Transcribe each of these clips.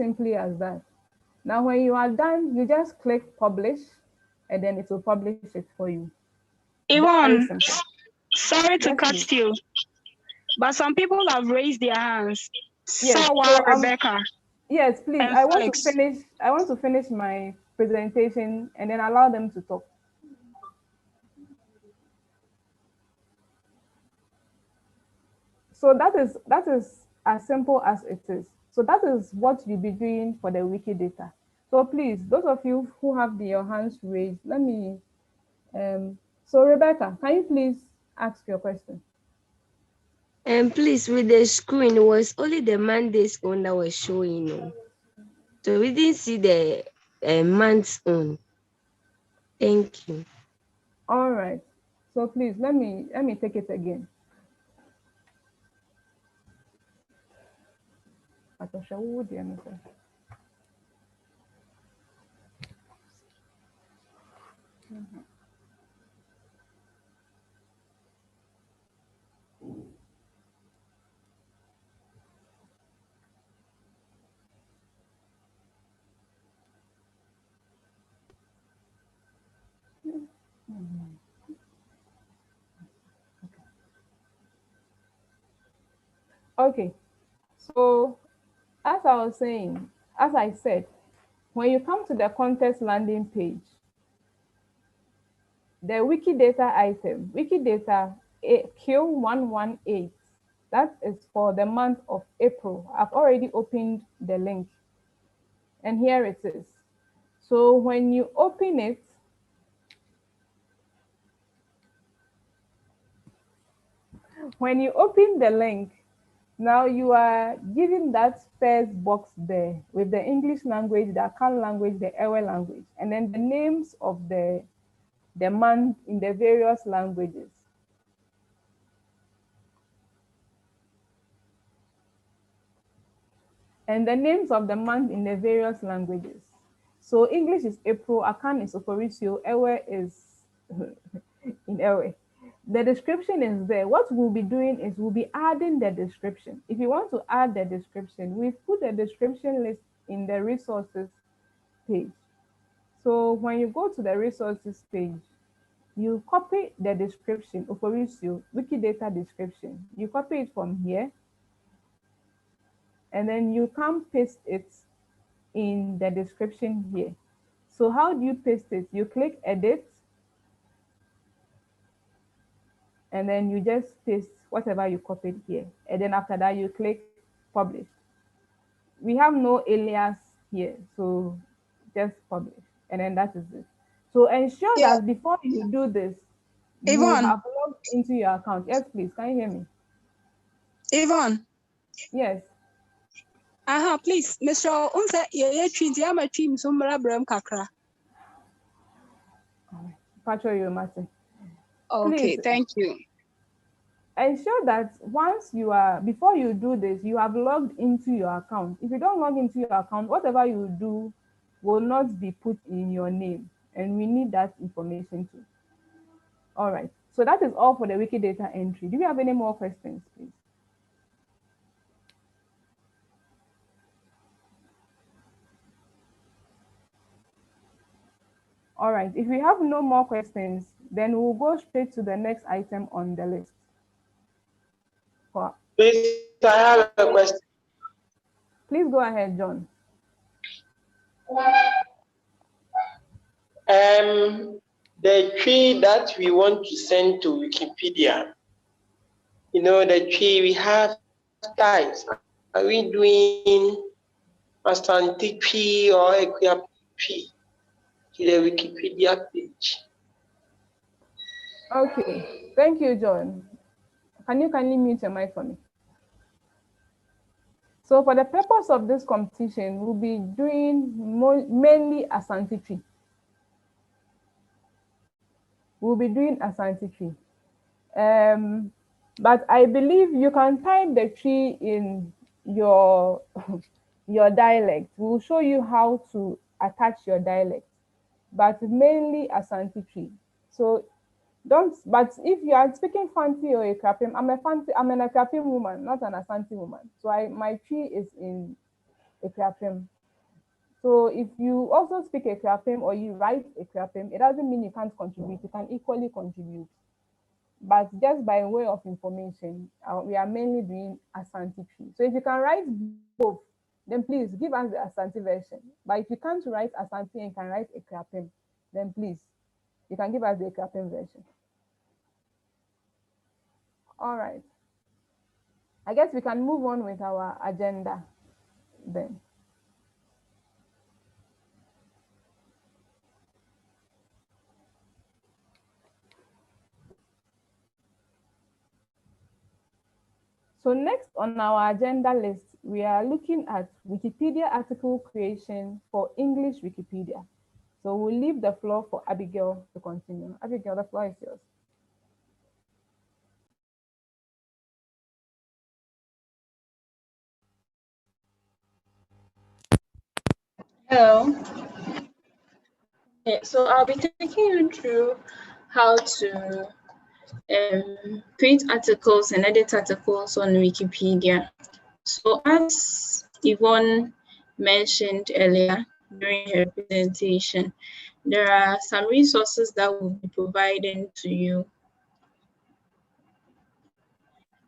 simply as that. Now, when you are done, you just click publish, and then it will publish it for you. Very Yvonne, simple. sorry to Yes, cut please. you, but some people have raised their hands. Yes. Sawa, So Rebecca, yes, please. and I want to Felix. finish. I want to finish my presentation and then allow them to talk. So that is as simple as it is. So that is what you'll be doing for the Wikidata. So please, those of you who have your hands raised, let me. So Rebecca, can you please ask your question? And please, with the screen, it was only the Monday's one that was showing. No? So we didn't see the month's own. Thank you. All right. So please let me take it again. Okay. So as I was saying, as I said, when you come to the contest landing page, the Wikidata item, Wikidata Q118, that is for the month of April. I've already opened the link and here it is. So when you open it, when you open the link, now you are given that first box there with the English language, the Akan language, the Ewe language, and then the names of the month in the various languages. And the names of the month in the various languages. So English is April, Akan is Oforisio, Ewe is in Ewe. The description is there. What we'll be doing is we'll be adding the description. If you want to add the description, we've put the description list in the resources page. So when you go to the resources page, you copy the description, Oforisio, Wikidata description. You copy it from here, and then you can paste it in the description here. So how do you paste it? You click edit, and then you just paste whatever you copied here. And then after that, you click publish. We have no alias here, so just publish. And then that is it. So ensure that before you do this, you Yvonne. have logged into your account. Yes, please. Can you hear me? Yvonne. Yes. Please, Mr. Unse, ye treat my team some bram kakra. Patro, you matter. Okay, Please, thank you. ensure that before you do this, you have logged into your account. If you don't log into your account, whatever you do will not be put in your name. And we need that information too. All right. So that is all for the Wikidata entry. Do you have any more questions, please? All right. If we have no more questions, then we'll go straight to the next item on the list. Please, I have a question. Please go ahead, John. The tree that we want to send to Wikipedia, the tree, we have types. Are we doing a scientific tree or a queer tree to the Wikipedia page? Okay. Thank you, John. Can you kindly mute your mic for me? So for the purpose of this competition, we'll be doing mainly Asante tree. We'll be doing Asante tree. But I believe you can type the tree in your dialect. We'll show you how to attach your dialect, but mainly Asante tree. So but if you are speaking Fanti or a Krapim, I'm an Krapim woman, not an Asante woman. So my tree is in Ekuapem. So if you also speak Ekuapem or you write Ekuapem, it doesn't mean you can't contribute. You can equally contribute. But just by way of information, we are mainly doing Asante Tree. So if you can write both, then please give us the Asante version. But if you can't write Asante and can write Ekuapem, then please, you can give us the Ekuapem version. All right. I guess we can move on with our agenda then. So next on our agenda list, we are looking at Wikipedia article creation for English Wikipedia. So we'll leave the floor for Abigail to continue. Abigail, the floor is yours. Hello. Okay, so I'll be taking you through how to create articles and edit articles on Wikipedia. So as Yvonne mentioned earlier during her presentation, there are some resources that will be provided to you.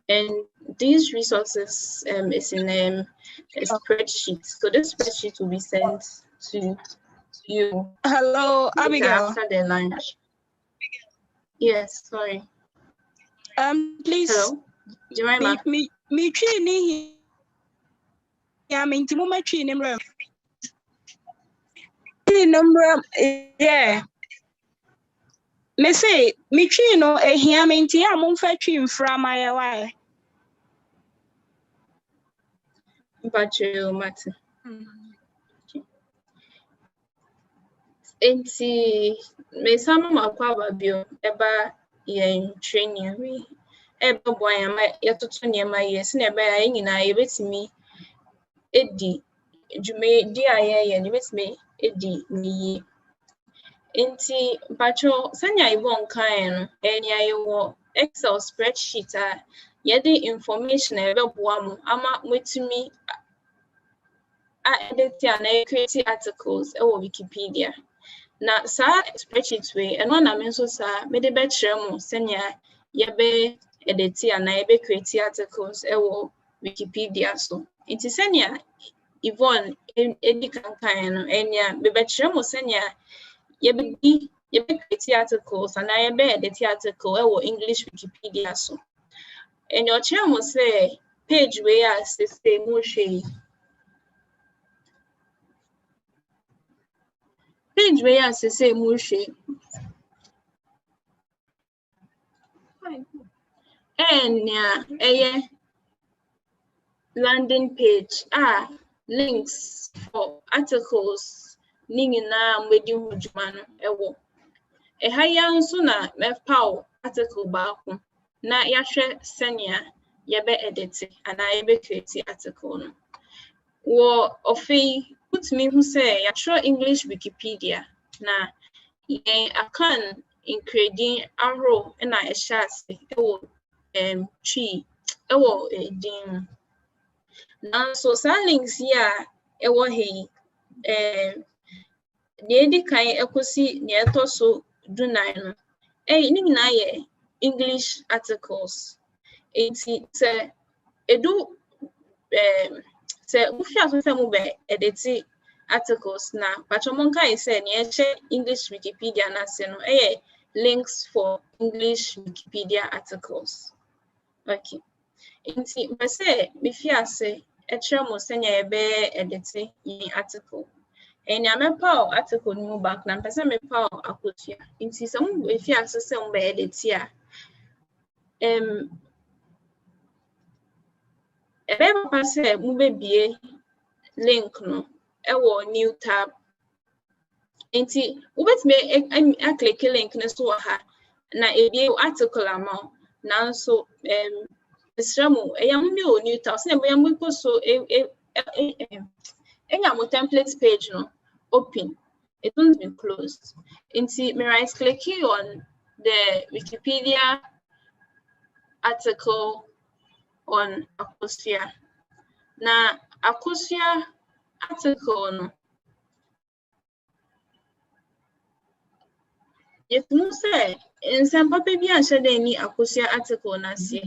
And these resources is in a spreadsheet. So this spreadsheet will be sent to you. Hello, Abigail. After the lunch. Yes, sorry. Please. Hello. Jemima. Me training. Yeah, me inti mo ma training room. Yeah. Me say me training no ehia me inti ya mo fa training fra ma ya wa. Mpacho mate. Enti me sama makwa babio eba yen training we eba boya ma yetoto niema yes na eba ya nyina yebetimi edi dwume di ayeye ne betimi edi niyi. Enti mpacho sanya ibon kan no eni ayewo Excel spreadsheet a yede information ebeboa mu ama mwetimi edit and create articles ewo Wikipedia. Na sa spreadsheet we eno na me nso sa me de be kire mu senya yebe edit and yebe create articles ewo Wikipedia so. Nti senya Yvonne edi kankan no enya be kire mu senya yebe create articles and yebe edit article ewo English Wikipedia so. And your kire mu say page we a say mu hwe page where I say mushe. And yeah, landing page links for articles ningina mwedi hujumano ewo. Ehaya nso na mepaw article baako na yahwe senia yebe edit ana yebe create article no. Wo ofi put me who say yahwe English Wikipedia na yen akan including arrow na ehase ewo tree ewo din na so sa links here ewo he the kan ekosi ne etoso dunan no ni nyina ye English articles enti se edu se ufia so fe mu be edit articles na patchomon kai say ne eche English Wikipedia na se no links for English Wikipedia articles. Okay. Inti be say me fia say eche mo senya ebe edit yin article. And ya mepa article no back na pese mepa akotua. Inti se mo be fia say mo be edit ya. Ebe papa say mo be bie link no ewo new tab. Inti ubetime a click link na so ha na ebie article amount na so esramu eyam me o new tab na eyam we so enyam template page no open, it won't be closed. Inti me right clicking on the Wikipedia article on Akosia. Na Akosia article no yɛtumi sɛ nsɛmpa bi anhyɛ da ni akosua article no aseɛ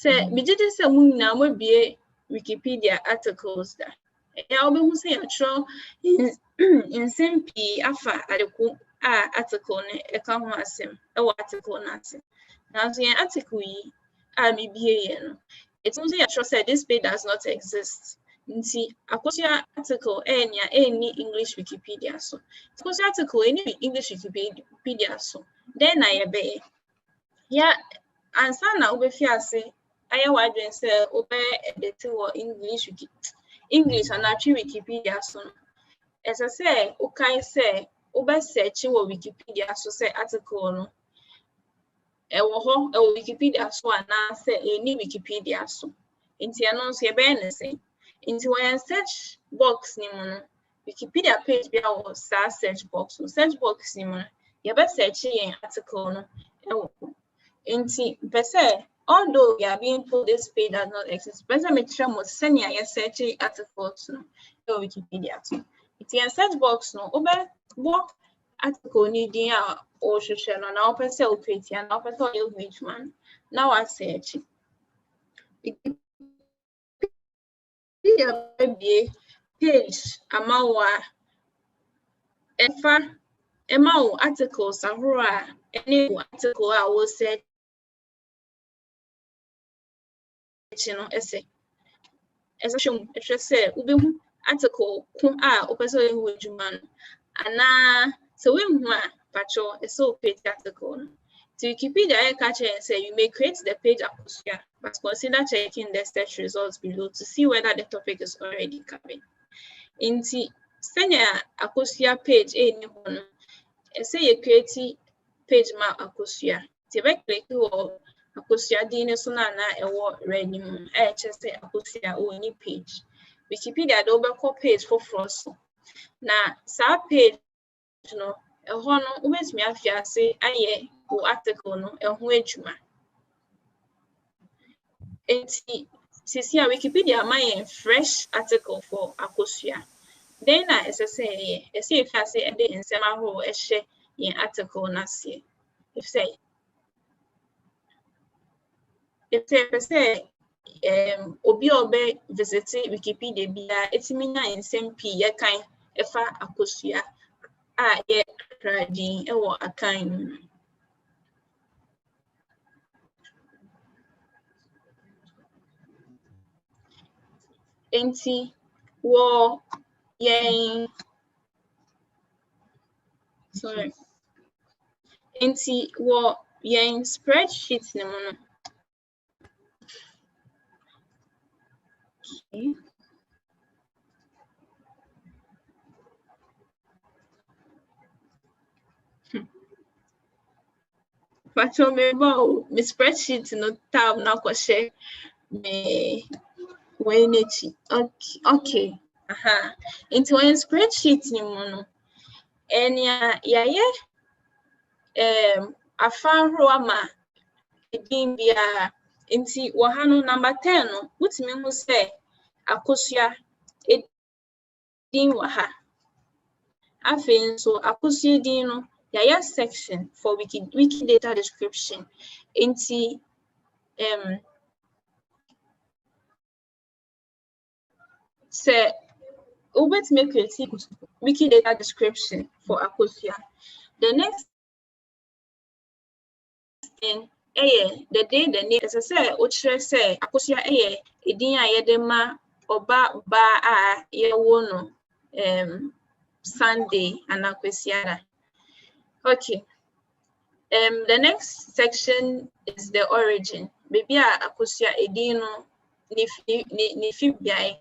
sɛ megye di sɛ mo nyinaa moabie Wikipedia articles da ɛyɛ a wobɛhu sɛ yɛatwerɛ nsɛm pii afa adeko a article no ɛka ho asɛm ɛwɔ article no ase nanso yɛn article yi a mebie yɛ no ɛtumi sɛ yɛatwerɛ sɛ this page does not exist nti akosua article ɛni English Wikipedia so akosua article ɛni English Wikipedia so then na yɛbɛyɛ ya ansa na wobɛfi ase ayɛ w'adwene sɛ wobɛyɛ edit wɔ English anatwe Wikipedia so no ɛsɛ sɛ wokae sɛ wobɛsearch wɔ Wikipedia so sɛ article no ɛwɔ hɔ ɛwɔ Wikipedia so anaasɛ ɛni Wikipedia so nti ɛno nso yɛbɛyɛ ne sɛ nti wɔyɛ search box ni mu no Wikipedia page bi a wɔ saa search box ni mu no yɛbɛsearch yɛn article no ɛwɔ hɔ nti pɛ sɛ although we are being told this page does not exist, but I'm sure senior yes search articles no Wikipedia so. It's in search box no what article ni din a o hwehwɛ no na opɛ sɛ o create and na opɛ sɛ o yɛ which one now I search Wikipedia page ama wo a articles ahoro a any article a wo search no essay as a show say ubehu article kun a opese ehu adwuma no ana so we hu a pacho so page article no to Wikipedia I catch and say you may create the page akosua but consider checking the search results below to see whether the topic is already covered inti senya akosua page ni ho no say you create page ma akosua ti be click wo akosua din ne so na ɛwɔ ready mu ɛkyɛ sɛ akosua oni page Wikipedia do bɛkɔ page for so na saa page no ɛhɔ no wobɛtumi afi ase ayɛ wo article no ɛho adwuma enti sisi a Wikipedia ma yɛn fresh article for akosua then na ɛsɛ sɛ ɛsɛ efi ase ɛde nsɛm ahorow ɛhyɛ yɛn article na aseɛ if say if say obi obe visit Wikipedia bia etimi nya nsɛm pii yɛ kan ɛfa akosua a yɛ radin ɛwɔ akan no enti wɔ yɛn enti wɔ yɛn spreadsheet ne mu no But me spreadsheet no tab na kwahye me wenechi okay into one spreadsheet ni mu no enia yaye afanro ama edin bia nti wo ha no number 10 no wutimi hu se akosua edin wa ha afen so akosua edin no yaya section for wiki data description nti se ubetimi create wiki data description for akosua the next thing the day the name as I say o kire say akosua edin a yede ma oba a yewo no Sunday and akwesiara okay the next section is the origin maybe akosua edin no ni fibia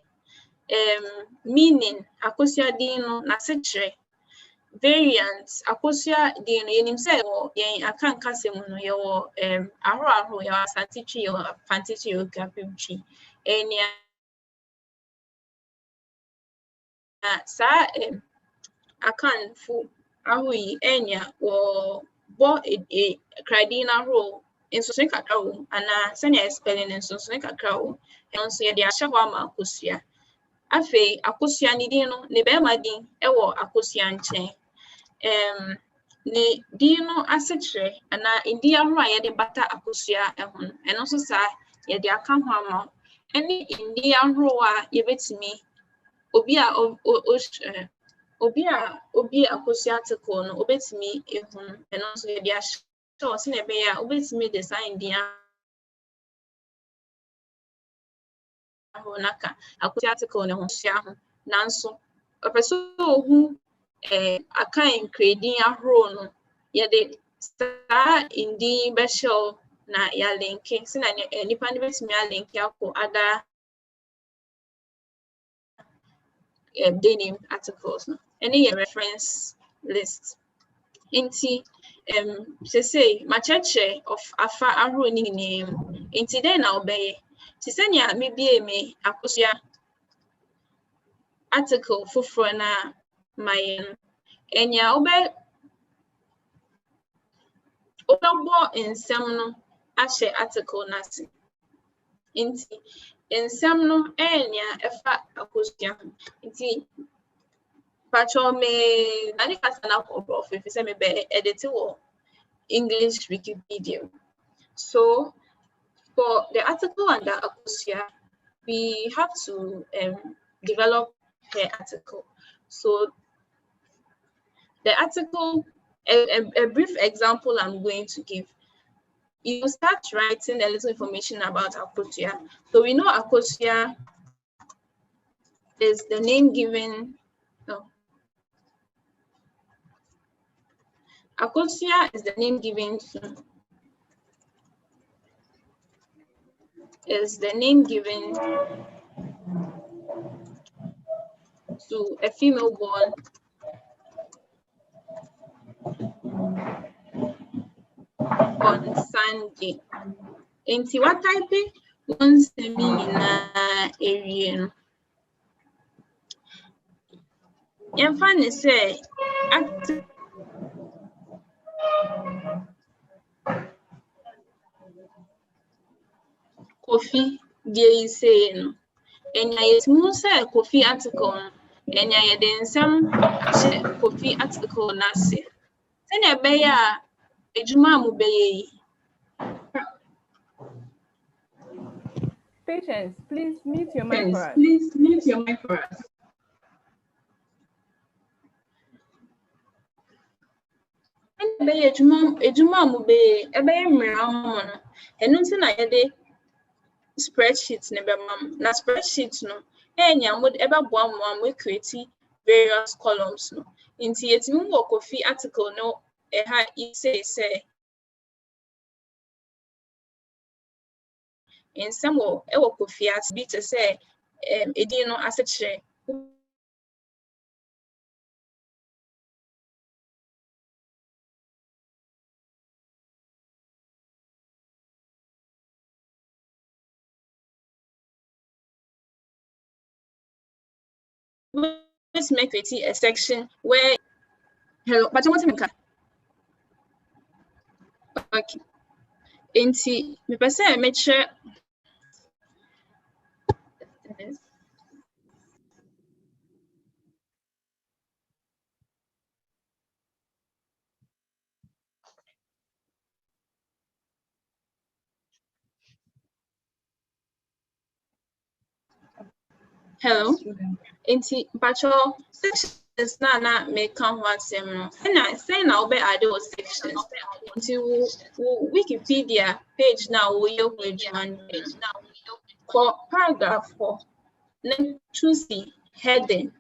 meaning akosua din no na sekire variants akosua din no yenim say wo yen akanka semu no ye wo ahoro ye asantitwi ye fantitwi ye kapimtwi enia sa akanfu ahoyi enia wo bo kradin ahoro insosun kakra wo ana senya spelling insosun kakra wo enso ye de ahye ho ama akosua Afei akosua ne din no ne bɛrima din ɛwɔ akosua nkyɛn. Ne din no ase kyerɛ ana ndi ahoro a yɛde bata akosua ɛho no ɛno nso saa yɛde aka ho ama ɛne ndi ahoro a yɛbɛtumi obi a obi akosua article no obetumi ehu no ɛno nso yɛde ahyɛ ɔ sɛ na ɛbɛyɛ a obetumi design din ahoro naka akosua article ne ho hyia ho nanso ɔpɛ sɛ ohu akan nkredin ahoro no yɛde saa ndi bɛhyɛ na yɛalinke sɛ na nipa no betumi alinke akɔ ada day name articles no ɛne yɛ reference list nti sese makyerɛkyerɛ of afa ahoro ne nyinaa mu nti dɛn na ɔbɛyɛ te sɛ nea mebie me akosua article foforɔ na mayɛ no ɛnea wobɛbɔ nsɛm no ahyɛ article no ase nti nsɛm no ɛnea ɛfa akosua ho nti patro me nani kasa na kɔbɔ fefe sɛ me bɛ edit wɔ English Wikipedia. So for the article under akosua, we have to develop the article. So the article, a brief example I'm going to give. You start writing a little information about akosua. So we know akosua is the name given. Akosua is the name given to a female born on Sunday. Enti what type once the meaning area. Yɛmfa say Kofi deɛ say no ɛnya yɛtumi sɛ Kofi article no ɛnya yɛde nsɛm ahyɛ Kofi article no ase sɛnea ɛbɛyɛ a adwuma a mobɛyɛ yi. Patience, please mute your mic for us. Ɛbɛyɛ adwuma a mobɛyɛ ɛbɛyɛ mmerɛ mo no ɛno nti na yɛde spreadsheet ne bɛma mo na spreadsheet no ɛnya mo ɛbɛboa mo a mo create various columns no nti yɛtumi wɔ Kofi article no ɛha say nsɛm wɔ ɛwɔ Kofi article bi te sɛ edin no ase kyerɛ let's make a section where hello but what you okay nti me pese make sure hello nti patrol sections na make come one same no and say na obe add those sections nti Wikipedia page now we for paragraph 4 then choose the heading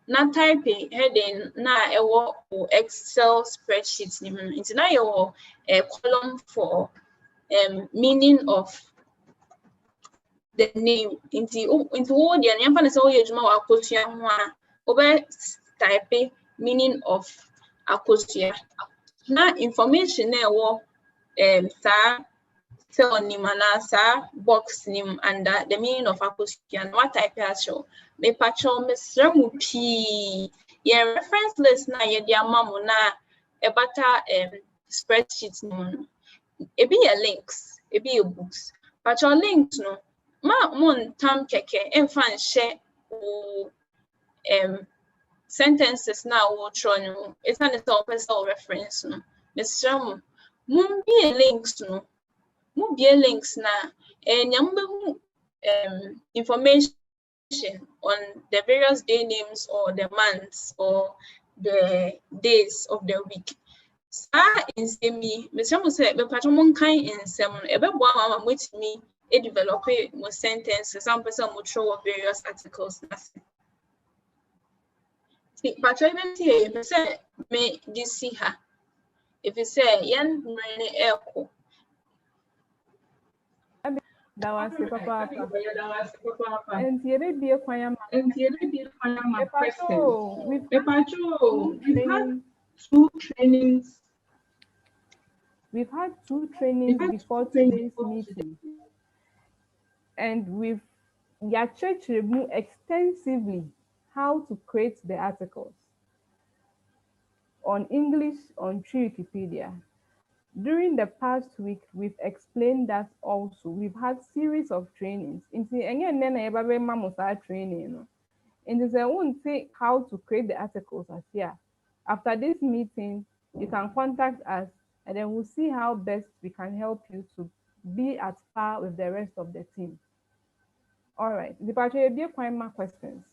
na type heading na ewo Excel spreadsheet ni nti na your a column for meaning of the name into what the name for so you wa akosua ho a obe type meaning of akosua na information na ewo sa cell name na sa box name under the meaning of akosua what type as show me patcho mesremu p ye reference list na ye dia mamo na ebata spreadsheet no ebi ye links ebi ye books patcho links no ma mon tam keke enfan share sentences now will try no. It's not a personal reference no. Mr. Mumbie links no. Mumbie links na and information on the various day names or the months or the days of the week. In semi, Mr. say, but patron kind in some about one with me, a developer more sentences, some person would show various articles. See, patron even say, may this see her. If you say, yan, rainy echo. That was the papa. And the other be a choir. We've had two trainings before today's meeting, and we've removed extensively how to create the articles on English on Tree Wikipedia. During the past week, we've explained that also. We've had series of trainings. Training. And I won't say how to create the articles as here. After this meeting, you can contact us and then we'll see how best we can help you to be at par with the rest of the team. All right, the Patrick, be more questions.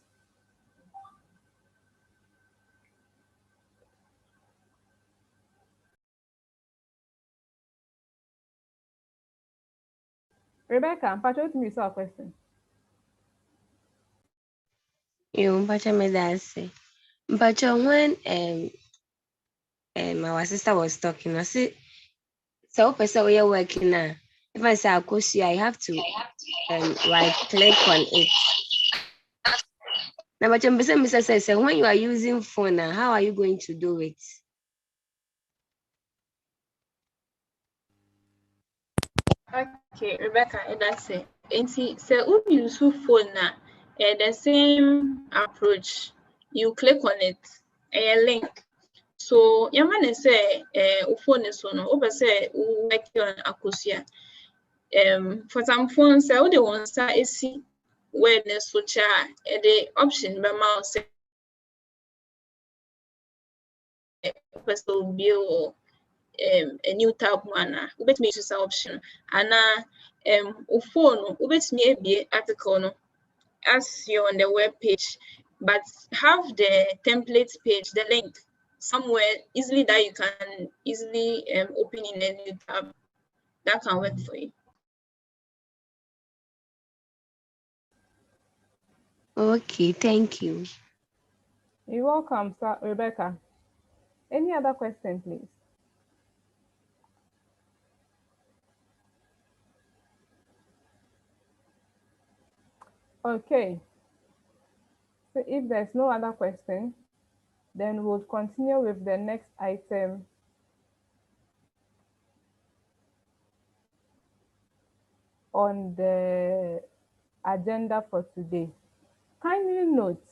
Rebecca, Patrick, you saw a question. You Mpacho me that say. Mpacho, when our sister was talking, I said, so person we are working now. If I say Akosi, I have to right click on it. Now, but Mr. says, when you are using phone now, how are you going to do it? Okay, Rebecca, that's it. And see, so you use phone now, the same approach. You click on it, a link. So, your man say, phone is on, over say, work on Akosia. For some phones, I would want to see where the switch the option by mouse personal bill a new tab manner. Ubet me use option and phone ubet me be article no as you're on the web page, but have the template page, the link somewhere easily that you can easily open in a new tab. That can work for you. Okay, thank you. You're welcome, sir, Rebecca. Any other question, please? Okay. So if there's no other question, then we'll continue with the next item on the agenda for today. Kindly note,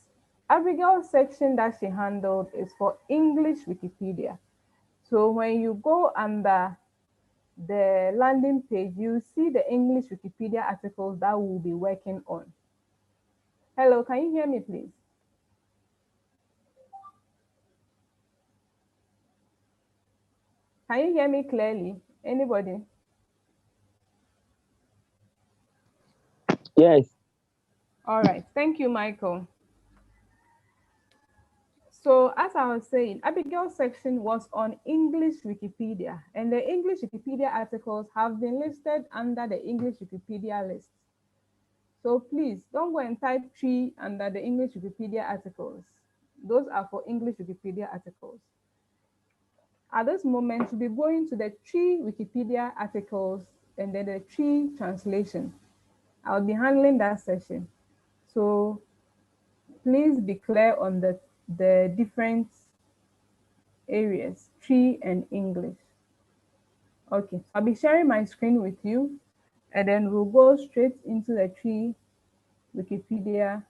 Abigail's section that she handled is for English Wikipedia. So when you go under the landing page, you see the English Wikipedia articles that we'll be working on. Hello, can you hear me, please? Can you hear me clearly? Anybody? Yes. All right, thank you, Michael. So as I was saying, Abigail's section was on English Wikipedia, and the English Wikipedia articles have been listed under the English Wikipedia list. So please don't go and type tree under the English Wikipedia articles. Those are for English Wikipedia articles. At this moment, we'll be going to the tree Wikipedia articles and then the tree translation. I'll be handling that session. So please be clear on the different areas, tree and English. Okay, I'll be sharing my screen with you and then we'll go straight into the tree Wikipedia.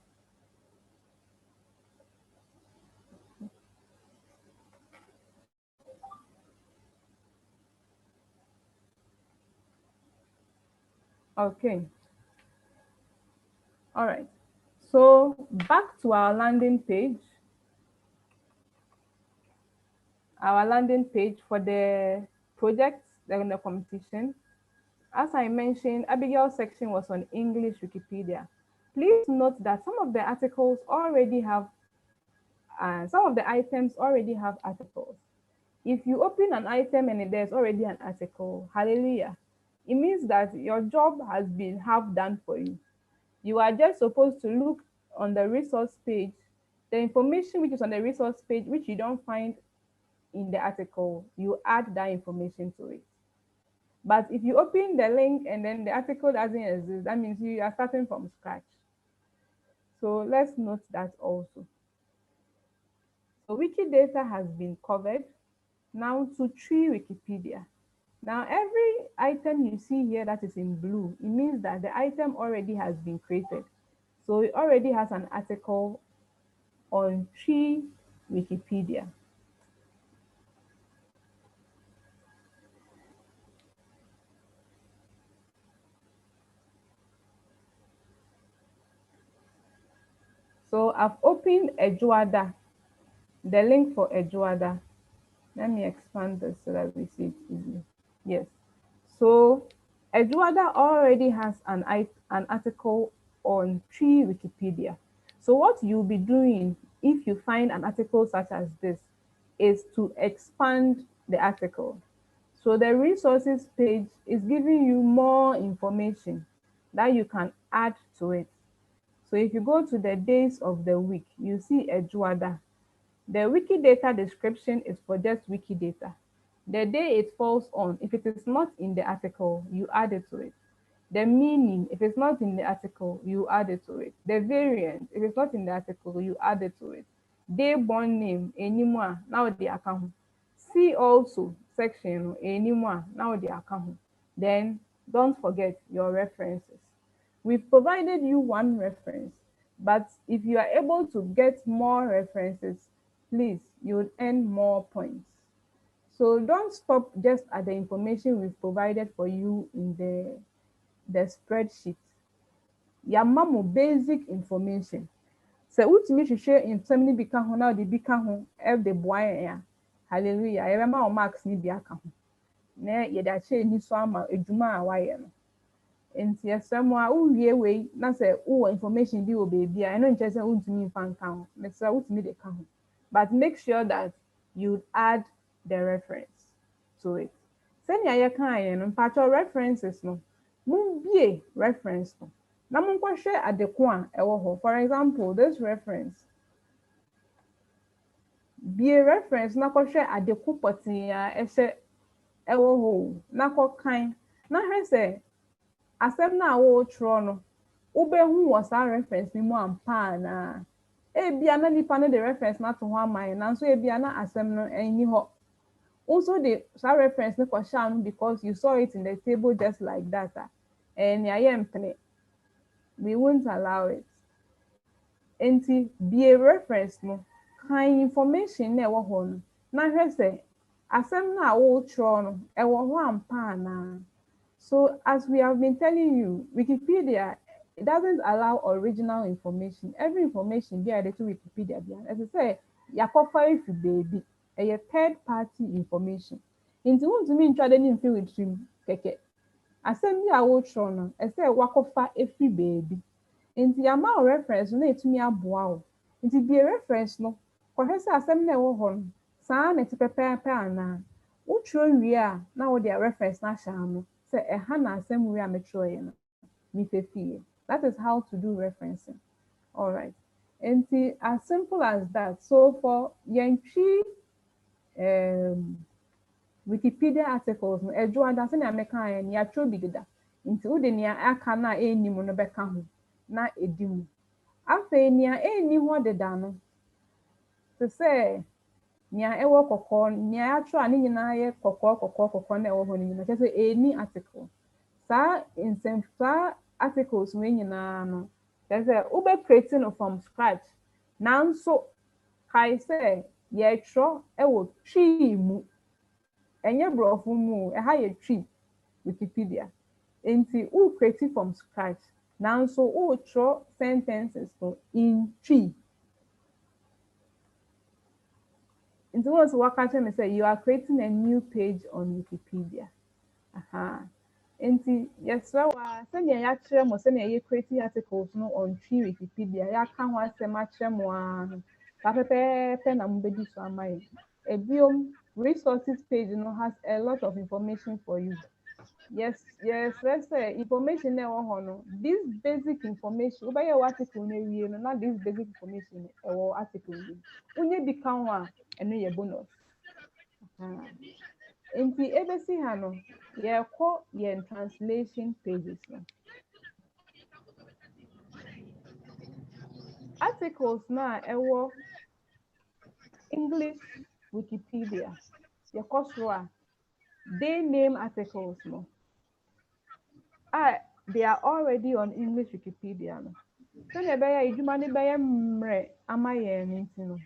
Okay. All right. So back to our landing page. Our landing page for the project, the competition. As I mentioned, Abigail's section was on English Wikipedia. Please note that some of the articles already have, some of the items already have articles. If you open an item and there's already an article, hallelujah, it means that your job has been half done for you. You are just supposed to look on the resource page, the information which is on the resource page, which you don't find in the article, you add that information to it. But if you open the link and then the article doesn't exist, that means you are starting from scratch. So let's note that also. So Wikidata has been covered. Now to Tree Wikipedia. Now every item you see here that is in blue, it means that the item already has been created. So it already has an article on Tree Wikipedia. So I've opened Ejuada, the link for Ejuada. Let me expand this so that we see it easily. Yes. So Ejuada already has an article on Tree Wikipedia. So what you'll be doing if you find an article such as this is to expand the article. So the resources page is giving you more information that you can add to it. So if you go to the days of the week, you see Ejuada. The Wikidata description is for just Wikidata. The day it falls on, if it is not in the article, you add it to it. The meaning, if it's not in the article, you add it to it. The variant, if it's not in the article, you add it to it. Day born name, anymore, now the account. See also section, anymore, now the account. Then don't forget your references. We've provided you one reference, but if you are able to get more references, please, you would earn more points. So don't stop just at the information we've provided for you in the spreadsheet. Yama mo basic information. So ultimately share in somebody become ho now the become ho f the boy ya. Hallelujah. Everma o marks ni bi aka ho. Na ye da share ni so ama edwuma a waye no. Enti yesamo a uwie we na say wo information bi wo baby a eno nche say untumi mfa nka ho. Me say ultimately dey ka ho. But make sure that you add the reference to it. Senya ye kan ye no mpacho references no. Mumbie reference no. Na munkwahwe adeko a ewo ho. For example, this reference. Bie reference na kwahwe adeko potin a ehye ewo ho. Na kokan. Na hwe say asem na wo tro no. Ubehu wo sa reference ni mu ampa na. Ebia na nipa no the reference na to ho aman na so ebia na asem no enyi ho. Also the reference no kwahwe because you saw it in the table just like that. And we won't allow it. Enti be a reference no kind information na ewo ho no na hwe say asem na wo tro no ewo ho ampa na. So as we have been telling you, Wikipedia, it doesn't allow original information. Every information be added to Wikipedia. As I say, yakofa if baby a third party information. Into want to mean try to feel with him keke. Asem bi a wo tro no e say wakofa every baby. Inti yama reference no etumi aboa wo. Inti be reference no kohwe say asem na ewo ho no saa na ti pepepe ana. Wo tro wie a na wo dia reference na hya no say eha na asem wie a metro ye no. Mi fefie. That is how to do referencing. All right. Inti as simple as that. So for yentri Wikipedia articles no Ejuada say na meka an ya tro bigida. Inti wo de nia aka na enimu no beka ho na edimu. Afa nia eni ho deda no. To say nia ewo kokko nia atro ani nyina ye kokko na ewo ho ni nyina say eni article. Sa insem sa articles we nyina no. Say ube creating from scratch. Nanso kai say ye tro ewo tree mu. Enye brofo mu eha ye tree Wikipedia. Enti u create from scratch. Now, so throw sentences no in tree. It was working me say you are creating a new page on Wikipedia. Aha. Nti yɛsrɛ wo a sɛnea yɛakyerɛ mo sɛnea yɛ create articles no on Tree Wikipedia yɛaka ho asɛm akyerɛ mo ara no saa pɛpɛɛpɛ na mobɛdi so ama yɛn. Ebiom, resources page no has a lot of information for you. Yes, yɛsrɛ sɛ information na ɛwɔ hɔ no, this basic information wobɛyɛ wɔ article no awie no na this basic information ɛwɔ article no mu. Wonyɛ bi ka ho a ɛno yɛ bonus. Aha. Nti ebesi ha no yɛkɔ yɛn translation pages no. Articles na ɛwɔ English Wikipedia yɛkɔ soro a they name articles no they are already on English Wikipedia no. Sɛnea ɛbɛyɛ edwuma no bɛyɛ mmerɛ ama yɛn no nti no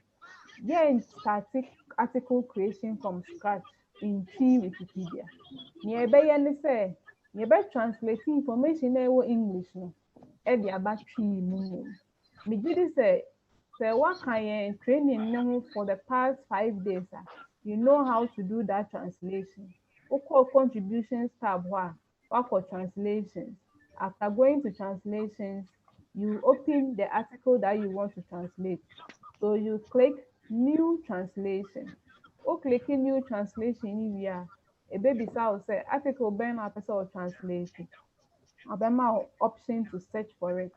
yɛn static article creation from scratch in Tree Wikipedia. Nea ɛbɛyɛ ne sɛ yɛbɛ translate information na ɛwɔ English no ɛde aba Tree mu mu. Megye di sɛ waka yɛn training no ho for the past 5 days you know how to do that translation. Wokɔ contributions tab hɔ a wakɔ translations. After going to translations, you open the article that you want to translate. So you click new translation. O click new translation ni wie a ebebisa wo sɛ article bɛn na apɛ sɛ wo translate. Abɛma wo option to search for it.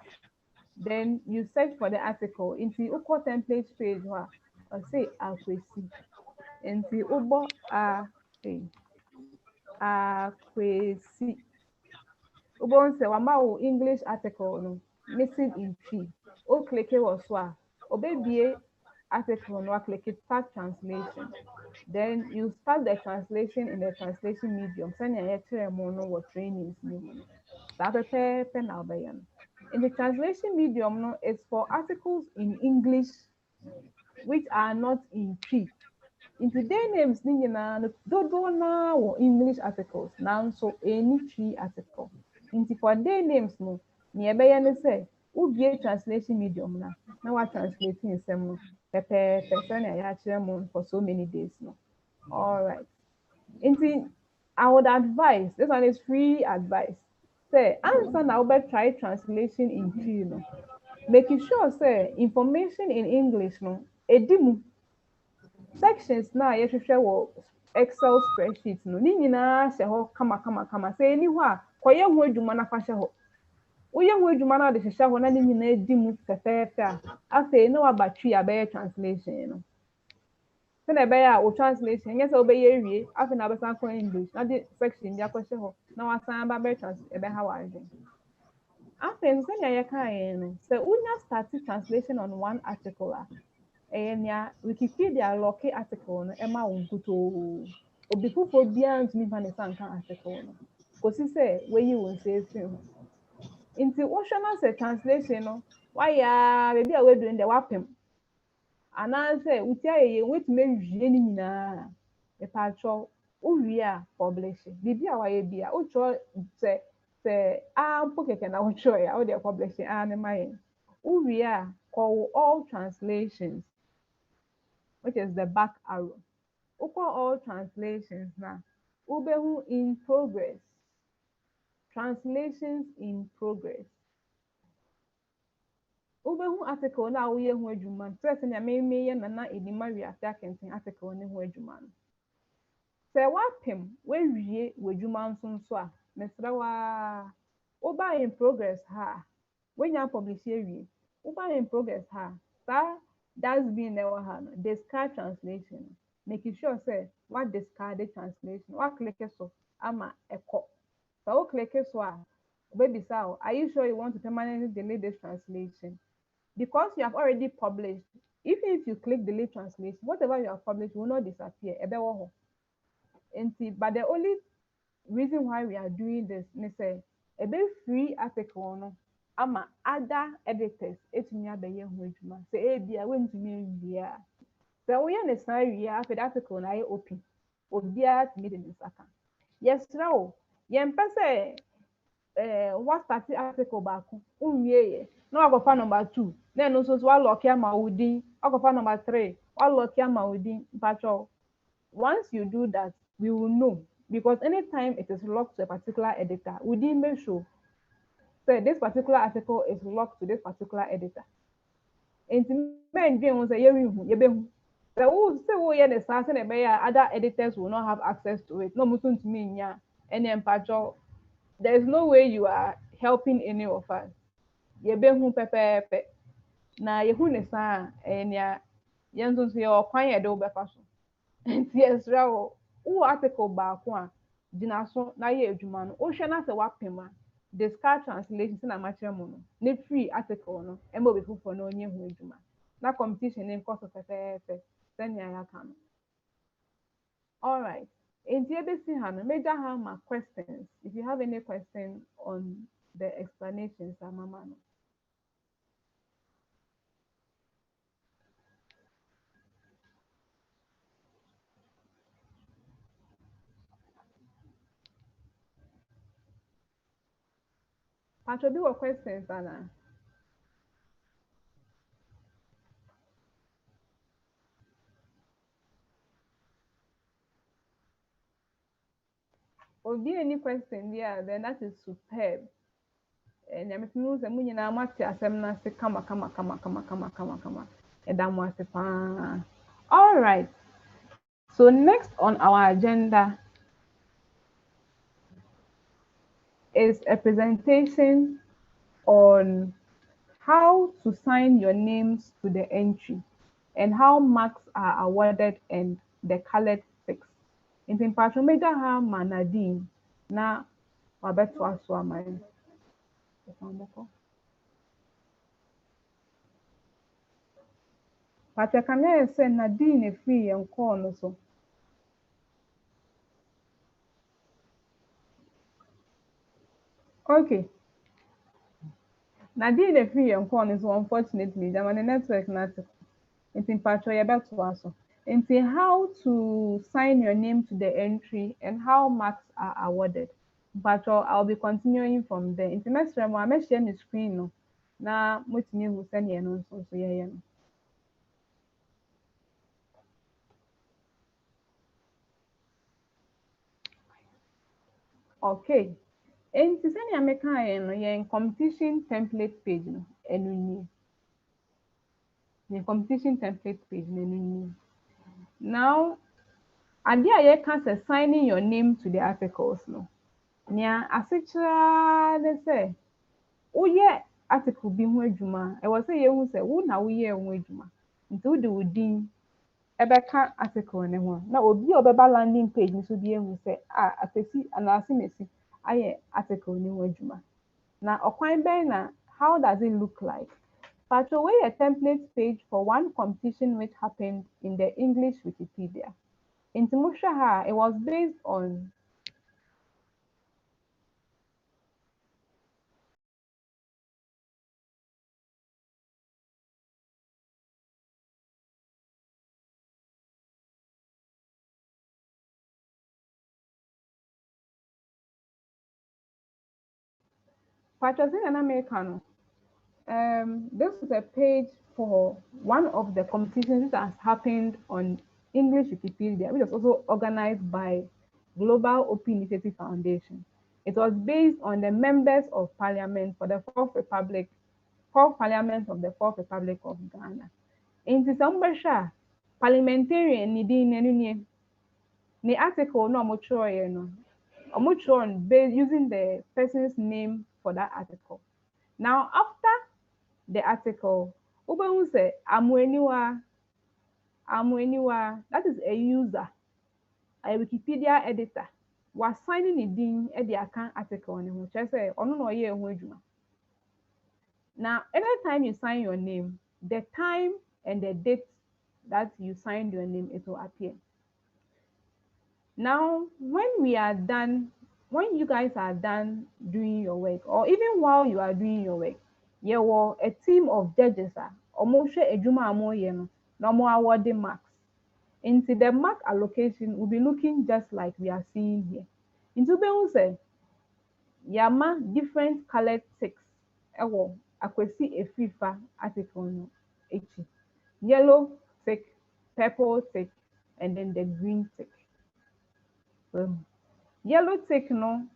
Then you search for the article. Nti wokɔ template page hɔ a ɔse akwesi. Nti wobɔ akwesi. Wobɔ sɛ wama wo English article no missing in Tree. O click wɔ so a obebie article no click start translation. Then you start the translation in the translation medium. Sɛnea yɛkyerɛ mo no wɔ trainings no mu. Saa pɛpɛɛpɛ na wobɛyɛ no. In the translation medium no is for articles in English which are not in Tree. Into their names ni nyinaa no dodoɔ naa wɔ English articles nanso any Tree article. Into for their names no nea ɛbɛyɛ ne sɛ wobie translation medium na wa translate nsɛm no pɛpɛɛpɛ sɛnea yɛakyerɛ mo for so many days no. All right. Nti I would advise, this one is free advice. Say answer na try translation in Tree no. Making sure say information in English no edimu sections na yɛhwehwɛ wɔ Excel spreadsheet no ne nyinaa hyɛ hɔ kama sɛ ɛni hɔ a kɔyɛ ho adwuma na fa hyɛ hɔ. Woyɛ ho adwuma na de hyehyɛ hɔ na ne nyinaa edi mu fɛfɛɛfɛ a afei na waba Tree abɛyɛ translation no. Sɛnea ɛbɛyɛ a wo translation nyɛ sɛ wobɛyɛ awie afei na abɛsan kɔ English na de section bi akɔhyɛ hɔ na wasan aba bɛyɛ ɛbɛha w'adwene. Afei nso sɛnea yɛkaeɛ no sɛ wonya start translation on one article a ɛyɛ nea Wikipedia lɔke article no ɛma wo nkutoo. Obi foforɔ biara ntumi mfa ne nsa nka article no kɔsi sɛ woayi wo nsa afiri ho. Nti wohwɛ na sɛ translation no wayɛ a baabi a woaduru no deɛ wapem anaasɛ wotia yɛyɛ wotumi awie ne nyinaa mepatwɔ wowie a publish biribi a wayɛ bi a wotwerɛ sɛ mpo kɛkɛ na wotwerɛ a wode publish ne ma yɛn. Wowie a kɔ all translations which is the back arrow. Wokɔ all translations na wobɛhu in progress. Translations in progress. Wobɛhu article na woyɛ ho adwuma no sɛ nea meyɛ Nana Edima Wiase Akɛntɛn article ne ho adwuma no. Sɛ wapem woawie w'adwuma nso a mesrɛ wo a woba in progress ha a woanya publish awie woba in progress ha saa dustbin na ɛwɔ ha no discard translation making sure sɛ wa discard translation wa click so ama ɛkɔ. Sɛ wo click so a wobɛbisa wo are you sure you want to permanently delete this translation? Because you have already published, even if you click delete translation, whatever you have published will not disappear. But the only reason why we are doing this is say a free article no ama other editors etumi abɛyɛ ho adwuma. Say bia wentumi nwia. Sɛ woyɛ ne san wia after the article na yɛ open. Obiara tumi de ne nsa ka. Yɛsrɛ wo, yɛmpɛ sɛ what start article back unwie na wagofa number 2 na no so wa lock ama wudi wagofa number 3 wa lock ama wudi pacho. Once you do that, we will know because anytime it is locked to a particular editor, we did make sure say this particular article is locked to this particular editor. And men dream was a year you be the who say oh yeah the stars and other editors will not have access to it. No musun to me yeah. And then pacho, there is no way you are helping any of us. You be who pepe na you who ne sa and ya yenzo so your kwan ye do be so. Nti ɛsrɛ wo wowɔ article baako a gyina so na yɛ adwuma no wohwɛ na sɛ woapem a discard translation sɛ na makyerɛ mu no ne firi article no ɛma obi foforɔ na ɔnyɛ ho adwuma na competition ne nkɔ so fɛfɛɛfɛ sɛnea yɛaka no. Alright, nti yɛbɛsi ha no mɛgya ha ma questions if you have any question on the explanations amama no. Patro bi wɔ questions ana? Obi any question there, then that is superb. And I'm feeling sɛ mo nyinaa moate asɛm no ase kama. Ɛda mo ase paa. All right. So next on our agenda is a presentation on how to sign your names to the entry and how marks are awarded and the colored fixed. In mpatro meda ha ma Nadine na wabɛtoa so ama yɛn. Patro ka na yɛ sɛ Nadine efiri yɛn call no so. Okay. Nadine efiri yɛn call no so unfortunately the network na te. Nti mpatro yɛbɛtoa so. Nti how to sign your name to the entry and how marks are awarded. Mpatro I'll be continuing from there. Nti mɛsrɛ mo a mɛhyɛ me screen no na motumi hu sɛnea no nso yɛyɛ no. Okay. Nti sɛnea mekaeɛ no yɛn competition template page no ɛno nie. Yɛn competition template page no ɛno nie. Now, adeɛ a yɛka sɛ signing your name to the articles no, nea ase kyerɛ ne sɛ woyɛ article bi ho adwuma a ɛwɔ sɛ yɛhu sɛ wo na woyɛ ho adwuma. Nti wode wo din ɛbɛka article ne ho na obi a ɔbɛba landing page no so bi ehu sɛ Apɛsi anaasɛ Mesi ayɛ article ne ho adwuma. Na ɔkwan bɛn na how does it look like? Patro wey a template page for one competition which happened in the English Wikipedia. Nti mohwɛ ha it was based on Patro sɛ na meka no. This is a page for one of the competitions that has happened on English Wikipedia, which was also organized by Global Open Initiative Foundation. It was based on the members of parliament for the fourth parliament of the Fourth Republic of Ghana. In December, parliamentarian ni din n'anu nie. The article no based using the person's name for that article. Now after the article, wobɛhu sɛ Amoeniwa, that is a user, a Wikipedia editor, was signing a din at the account article ne ho kyerɛ sɛ ɔno na ɔyɛ ho adwuma. Now, anytime you sign your name, the time and the date that you signed your name, it will appear. Now, when you guys are done doing your work, or even while you are doing your work, there were a team of judges almost adwuma a wɔreyɛ no na awarding marks. Into the mark allocation will be looking just like we are seeing here. Into wobɛhu sɛ yama different colored ticks ɛwɔ Akwesi Efifa article no akyi. Yellow tick, purple tick, and then the green tick. Yellow tick no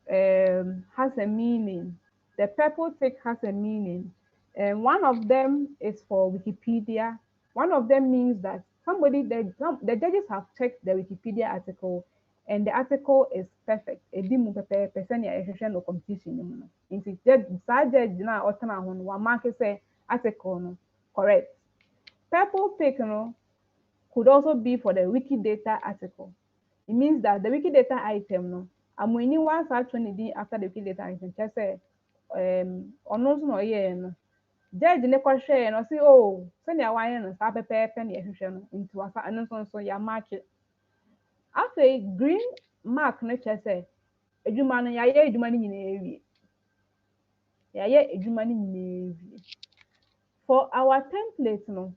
has a meaning. The purple tick has a meaning. And one of them is for Wikipedia. One of them means that the judges have checked the Wikipedia article and the article is perfect. Edi mu pɛpɛɛpɛ sɛnea yɛhwehwɛ no competition no mu no. Nti saa judge na ɔtena ho no wamark sɛ article no correct. Purple tick no could also be for the Wikidata article. It means that the Wikidata item no amoini was actually after the Wikidata item just say ɔno nso na ɔyɛɛ no judge ne kɔhwɛɛ no ɔse oh sɛnea wayɛ no saa pɛpɛɛpɛ na yɛhwehwɛ no nti wasa ɛno nso yɛamark. Afei green mark no kyerɛ sɛ adwuma no yɛayɛ adwuma no nyinaa awie. Yɛayɛ adwuma no nyinaa awie. For our template no,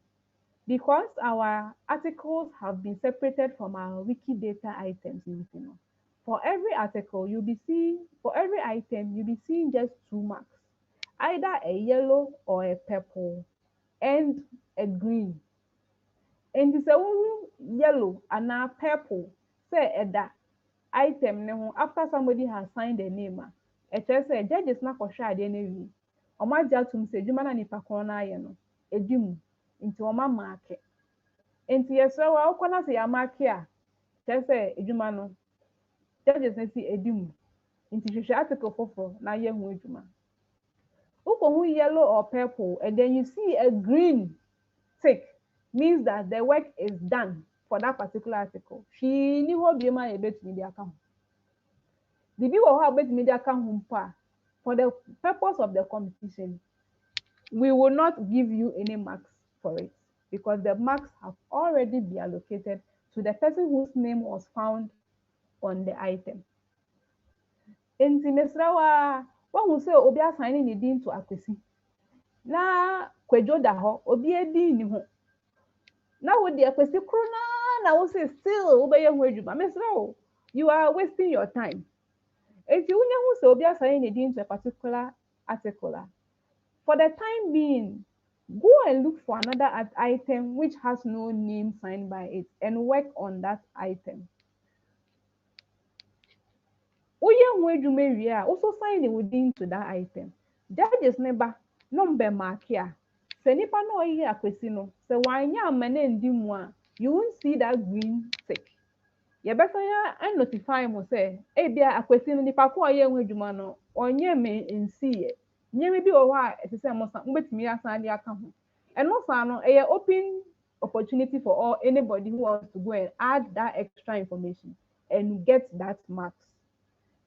because our articles have been separated from our Wikidata items, for every article, for every item, you'll be seeing just 2 marks, either a yellow or a purple and a green. And it's a yellow and a purple, say that item, after somebody has signed their name, it just say, judge is not for sure, then Omaja to say, Jumana nipa kona yeno, edimu, into Oma market. Nti yɛsrɛ wo a wokɔ na sɛ yɛamake a kyerɛ sɛ adwuma no judges no si edi mu nti hwehwɛ article foforɔ na yɛho adwuma. Wokɔhu yellow or purple and then you see a green tick means that the work is done for that particular article. Hwee ni hɔ biom a yɛbɛtumi de aka ho. Biribi wɔ hɔ a wobɛtumi de aka ho mpo a for the purpose of the competition we will not give you any marks for it, because the marks have already been allocated to the person whose name was found on the item. Nti mesrɛ wo a woahu sɛ obi assign ne din to Akwesi na Kwadwo da hɔ obi edi ni ho na wo de Akwesi koro na wo say still wobɛyɛ ho adwuma. Mesrɛ wo, you are wasting your time. Nti wonya hu sɛ obi assign ne din to a particular article, for the time being, go and look for another item which has no name signed by it and work on that item. Woyɛ ho adwuma wie a also sign the within to that item. Judges never number mark a sɛ nipa na ɔyɛ Akwesi no sɛ wanyɛ amma na ndi mu a you won't see that green tick. Yɛbɛsan ya notify mo sɛ ebia Akwesi no nipa ko ɔyɛ ho adwuma no ɔnyɛ me nsiiɛ. Nyɛma bi wɔ hɔ a ɛte sɛ mo san wobɛtumi asan de aka ho. Ɛno saa no ɛyɛ open opportunity for all anybody who wants to go and add that extra information and get that marks.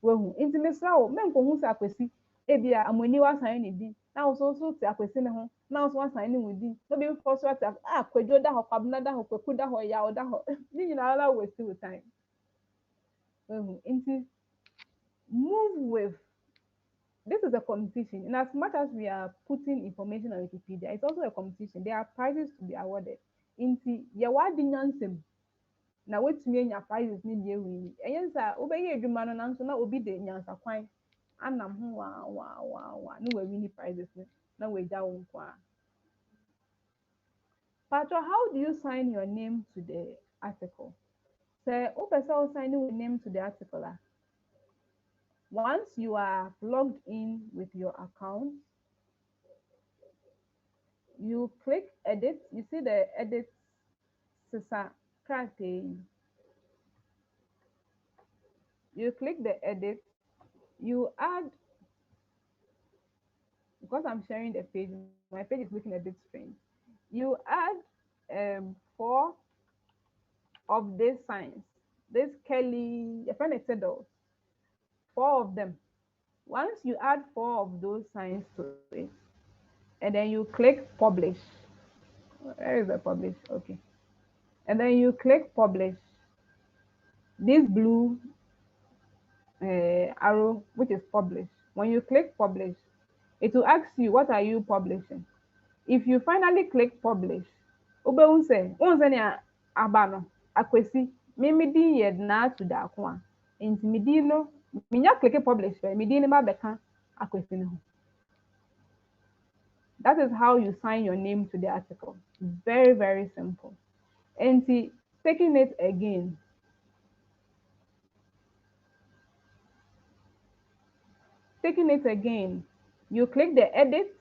Wehu nti mesrɛ wo menkɔhu sɛ Akwesi ebia amoni wasan ne din na wo so te Akwesi ne ho na wo so wasan ne wo din na bi fɔ so ate Kwadwo da hɔ, Kwabena da hɔ, Kwaku da hɔ, Yaw da hɔ ne nyinaa na waste your time. Wehu nti move with. This is a competition. In as much as we are putting information on Wikipedia, it's also a competition. There are prizes to be awarded. Inti yɛwadi nyansɛm na wetumi anya prizes ni bi ewi. Ɛyɛ nsa wobɛyɛ adwuma no nanso na obi de nyansa kwan anam ho wa na wawi ni prizes no na wagya wo nko a. Patro, how do you sign your name to the article? Sɛ wopɛ sɛ wo sign your name to the article a, once you are logged in with your account, you click edit. You see the edit Sisa Krate. You click the edit. You add, because I'm sharing the page, my page is looking a bit strange. You add 4 of these signs. This Kelly, your friend said those 4 of them. Once you add 4 of those signs to it, and then you click publish. Where is the publish? Okay. And then you click publish. This blue arrow, which is publish. When you click publish, it will ask you, what are you publishing? If you finally click publish, Ubunse, unse abano, Akwesi, mimi din yed na to da kwa. Inti mi din no, Minya click publish, me di ma beka akwesi ne ho. That is how you sign your name to the article. Very, very simple. And see, taking it again. Taking it again, you click the edit,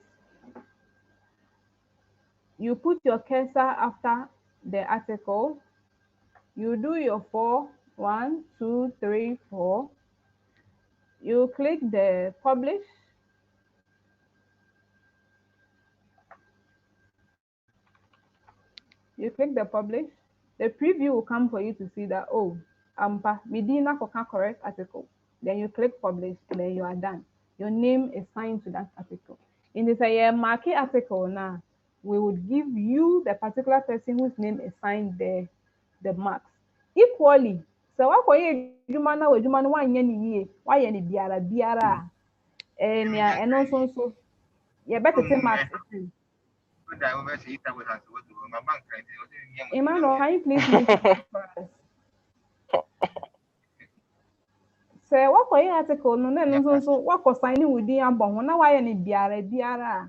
you put your cursor after the article, you do your 4, 1, 2, 3, 4, you click the publish, you click the publish, the preview will come for you to see that, oh, Medina Koka correct article. Then you click publish, and then you are done. Your name is signed to that article. In this market article now, we would give you the particular person whose name is signed there, the marks. Equally, so wakɔyɛ adwuma na w'adwuma no wanyɛ ne yie, wayɛ ne biara and also yɛbɛtete marks. Emmanuel, can you please mute for us? Sɛ wakɔyɛ article no na ɛno nso wakɔ sign wo din abɔ ho na wayɛ ne biara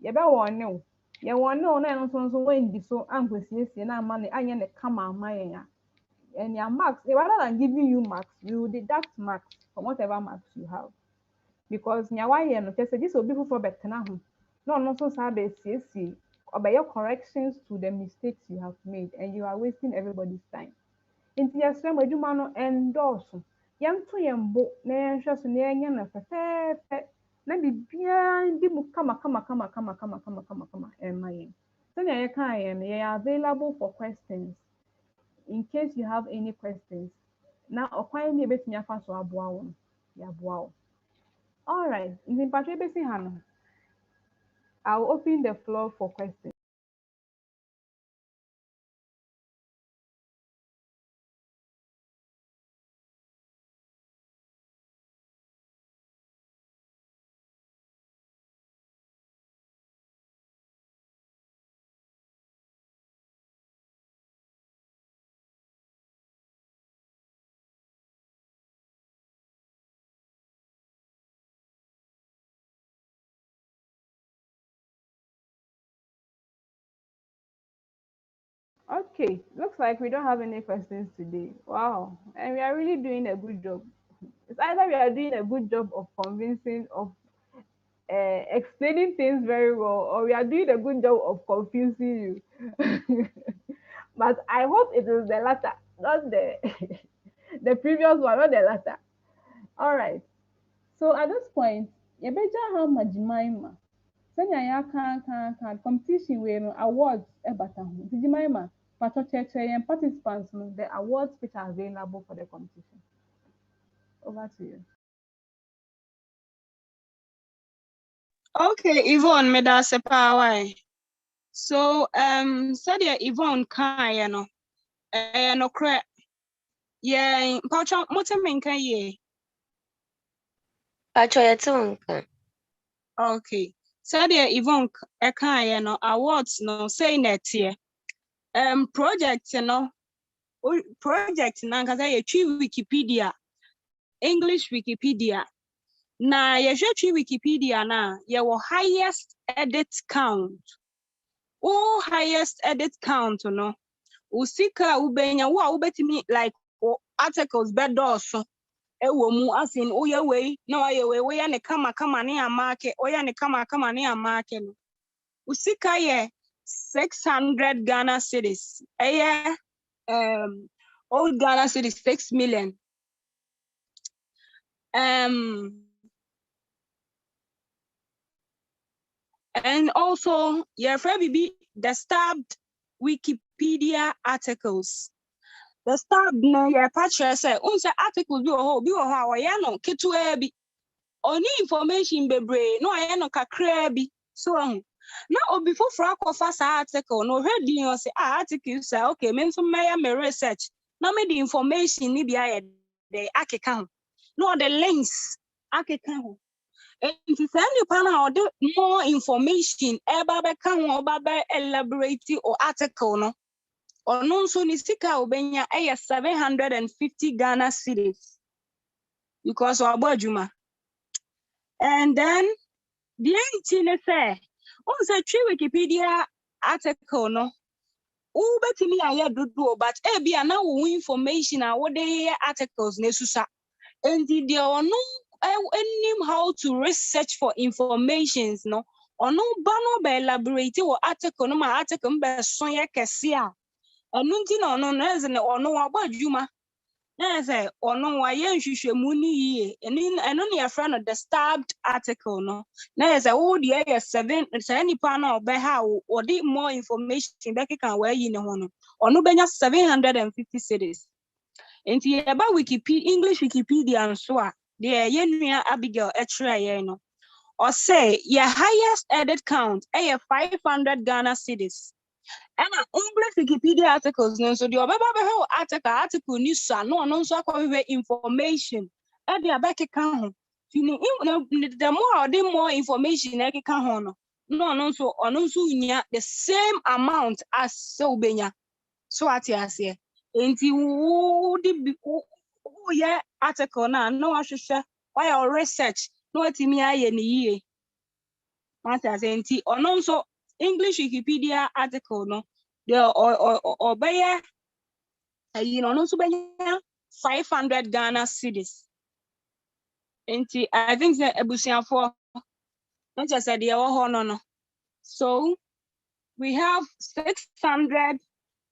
yɛbɛwɔ ne wo. Yɛwɔ ne wo na ɛno nso wɔndi so ankɔsiesie na ama ne anyɛ ne kama ama yɛn a. And your marks, rather than giving you marks, we will deduct marks from whatever marks you have. Because nyawaye no say this will be for betena ho. No so sabe see obey your corrections to the mistakes you have made and you are wasting everybody's time. Inti yasrem adwuma no endorse. Yɛnto yɛn bo na yɛnhwɛ so na yɛnyɛ no fɛfɛɛfɛ na bibia ndi mu kama ɛmma yɛn. Sɛnea yɛka yɛn no yɛyɛ available for questions in case you have any questions. Now ɔkwan ne yɛbɛtumi afa so aboa wo no yɛaboa wo. All right, nti mpatwa yɛbɛsi ha no, I'll open the floor for questions. Okay, looks like we don't have any questions today. Wow, and we are really doing a good job. It's either we are doing a good job of convincing, of explaining things very well, or we are doing a good job of confusing you. But I hope it is the latter, not the the previous one, not the latter. All right. So at this point, Yebeja how Majimaima. Sɛnea yɛaka competition wei no awards ɛbata ho. Nti Jimaima, patro kyerɛkyerɛ yɛn participants no the awards which are available for the competition. Over to you. Okay, Yvonne, me da se pa why. So, said Yvonne kan no. No cre. Yeah, patro motemenka ye. Patro yetonka. Okay. Said Yvonne kan no awards no say net here. Project no. Project na nka say Wikipedia. English Wikipedia. Na yɛhwɛ Wikipedia na yɛwɔ highest edit count. Highest edit count no. Usika ubenya wo a wobetimi like articles bedɔɔso ɛwɔ mu asin woyɛ wei na wayɛ wei woyɛ ne kama ne amake woyɛ ne kama ne amake no. Usika yɛ 600 Ghana cedis. Old Ghana cedis 6 million. And also, your friend be the stabbed Wikipedia articles. The stabbed no your patcher say, articles be or no ketu only information bebre no ayano kakrebi. So now before frako fast article no heard you say article say okay, men some me research. Now me the information ni be the akeka. No the links akeka. And if any panel do more information about elaborate or article no or non so nisika obenya 750 Ghana cedis. because ọgbọ adwuma. And then the thing say, also true Wikipedia article no. Betimi aye dodo, but be na wo information a what they articles nesusa. And they are no how to research for informations no. Or no bano be elaborate or article no ma article be sonya kesia. And no no about juma. Say or no why muni and only a friend of the stabbed article no. Say oh the 7 any panel be how or did more information that can wear you know or no benya 750 cities. And about Wikipedia English Wikipedia and so the yenua Abigail Etra no. Or say your highest edit count 500 Ghana cities. And English Wikipedia articles, so the whole article news no so information. And the back account. The more the more information I can no so the same amount as so benya. So what you say? And yeah article now no I should share why research no what me aye ni ye. Master senti or no so English Wikipedia article no there or by no so by 500 Ghana cedis. I think the ebusian for not just said no. So we have 600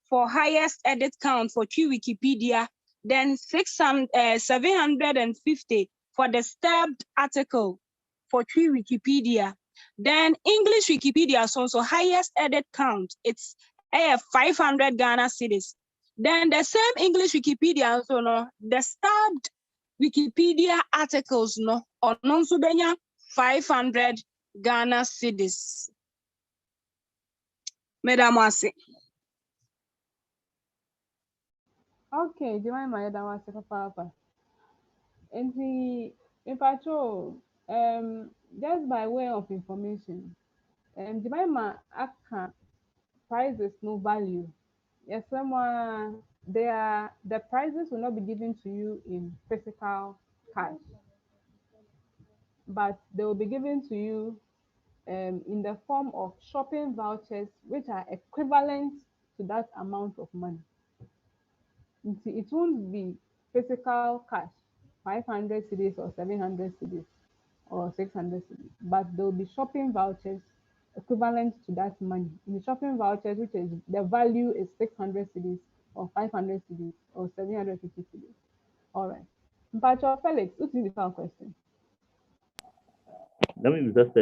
for highest edit count for True Wikipedia, then 750 for the stabbed article for True Wikipedia. Then English Wikipedia is also highest edit count. It's 500 Ghana cedis. Then the same English Wikipedia also no the stabbed Wikipedia articles no or non subenya 500 Ghana cedis. Madam Wasi. Okay, do you mind my other one, Papa? And in patrol, just by way of information, Jemima Aka prices no value. Yes, someone the prizes will not be given to you in physical cash, but they will be given to you in the form of shopping vouchers, which are equivalent to that amount of money. It won't be physical cash, 500 cedis or 700 cedis or 600 cedis, but there will be shopping vouchers equivalent to that money. In the shopping vouchers, which is the value is 600 cedis or 500 cedis or 750 cedis. All right. Mpacho Felix, what's the final question? That means just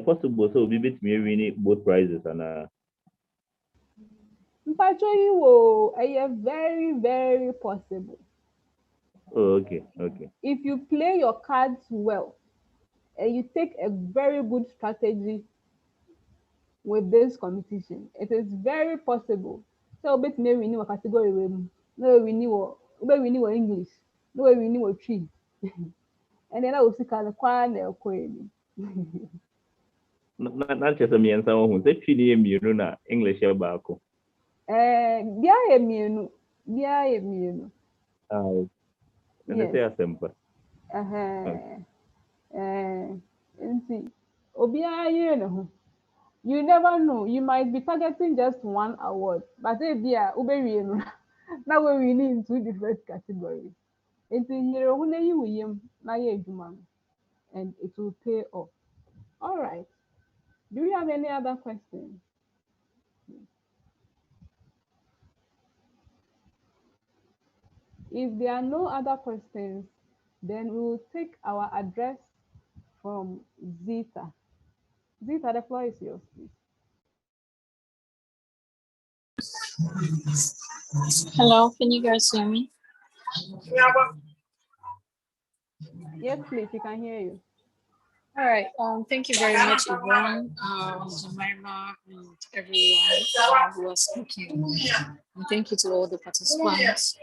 possible so we bet me winning both prizes and Mpacho, you will very, very possible. oh, okay. If you play your cards well and you take a very good strategy with this competition, it is very possible. So bet me we know category no we know English, no we know tree. And then I will see kind of na Not just a me and someone who said you na English baako. Bia ye mienu. And they say simple. You never know. You might be targeting just one award, but if now we need in two different categories. And it will pay off. All right. Do you have any other questions? If there are no other questions, then we will take our address from Zita. Zita, the floor is yours, please. Hello, can you guys hear me? Yes, please, we can hear you. All right. Thank you very much, Yvonne, Jemima, and everyone who was speaking. And thank you to all the participants,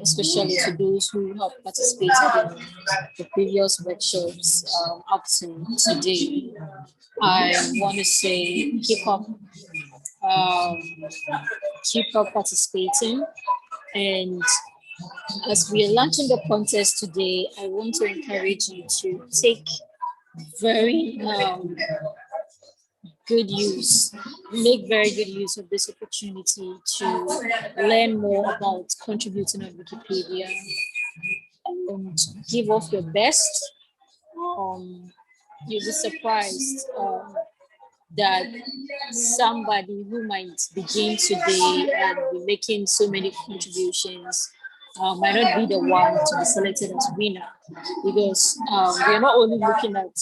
especially to those who have participated in the previous workshops up to today. I want to say keep up participating, and as we are launching the contest today, I want to encourage you to take very good use, make very good use of this opportunity to learn more about contributing on Wikipedia and give off your best. You'll be surprised that somebody who might begin today and be making so many contributions might not be the one to be selected as winner, because we're not only looking at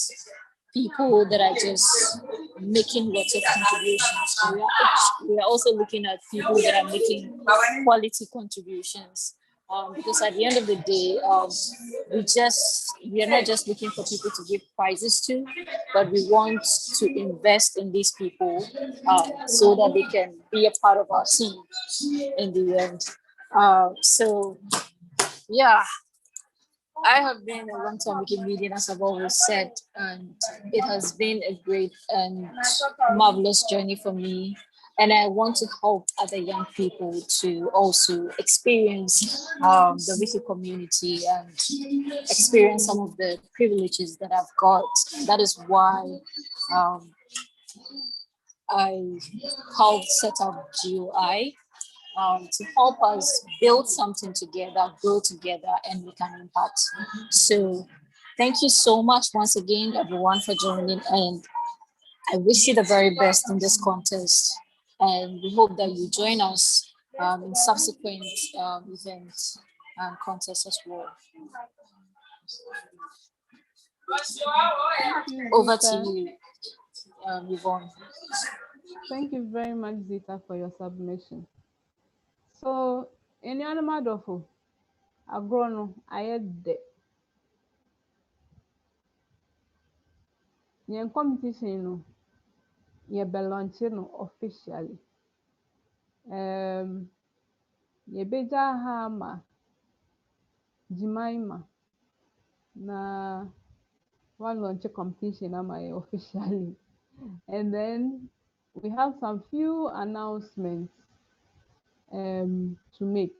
people that are just making lots of contributions. We are also looking at people that are making quality contributions. Because at the end of the day, we are not just looking for people to give prizes to, but we want to invest in these people so that they can be a part of our team in the end. So yeah, I have been a long-time Wikimedian, as I've always said, and it has been a great and marvelous journey for me. And I want to help other young people to also experience the Wiki community and experience some of the privileges that I've got. That is why I helped set up GUI. To help us build something together, grow together, and make an impact. So thank you so much once again, everyone, for joining. And I wish you the very best in this contest. And we hope that you join us in subsequent events and contests as well. Over to you, Yvonne. Thank you very much, Zita, for your submission. So, in the animal dofo, agrono, I had the competition, no, ye belonche no officially. Ye beja hama, Jemima, na one launch competition am I officially. And then we have some few announcements to make.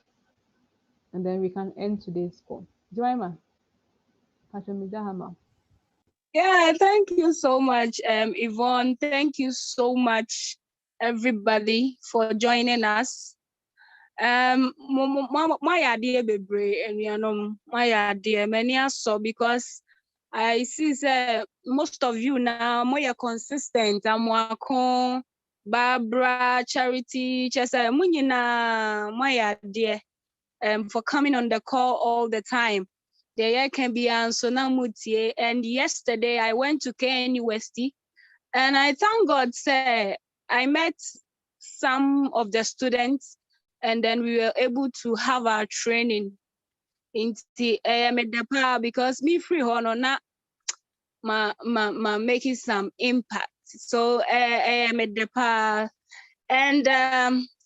And then we can end today's call. Jemima, Hama. Yeah, thank you so much, Yvonne. Thank you so much, everybody, for joining us. My idea bebre and my idea many so because I see most of you now more consistent. I'm Barbara, Charity, Chesa, Munina, my idea for coming on the call all the time. The year can be Ansona Mutie. And yesterday I went to KNUST and I thank God, say I met some of the students and then we were able to have our training in the because me free honor na making some impact. So the and